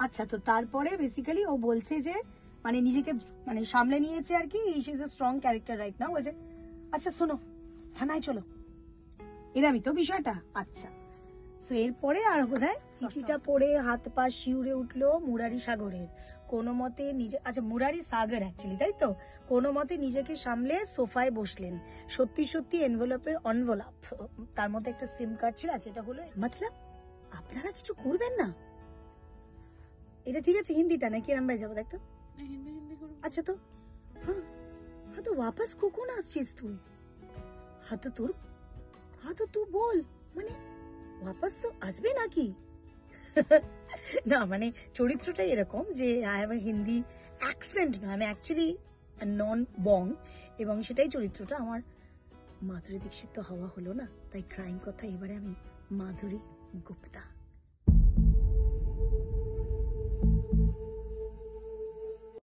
আচ্ছা, তো তারপরে বেসিক্যালি ও বলছে যে মানে নিজেকে মানে সামলে নিয়েছে আর কি, she is a strong character right now. বলছে আচ্ছা শোনো থানায় চলো, এরমই তো বিষয়টা। আচ্ছা, সো এরপরে আর বোধহয় চিঠিটা পড়ে হাত পা শিউরে উঠলো মুরারি সাগরের। কোনো মতে নিজে, আচ্ছা মুরারি সাগর অ্যাকচুয়ালি, তাই তো, কোনো মতে নিজেকে সামলে সোফায় বসলেন। সত্যি সত্যি এনভেলপের অনভেলপ, তার মধ্যে একটা সিম কার্ড ছিল। আচ্ছা এটা হলো মতলব আপনারা কিছু করবেন না, এটা ঠিক আছে হিন্দিটা নাকি এরম ভাই যাবো দেখতো। আচ্ছা তো হ্যাঁ হ্যাঁ, তো ওয়াপাস কখন আসছিস তুই? হ্যাঁ তো তোর, হ্যাঁ তো তুই বল, মানে ওয়াপাস তো আসবে নাকি? না মানে চরিত্রটাই এরকম যে I have a Hindi accent, না আমি অ্যাকচুয়ালি নন বং, এবং সেটাই চরিত্রটা আমার। মাধুরী দীক্ষিত তো হওয়া হলো না, তাই ক্রাইম কথা এবারে আমি মাধুরী গুপ্তা।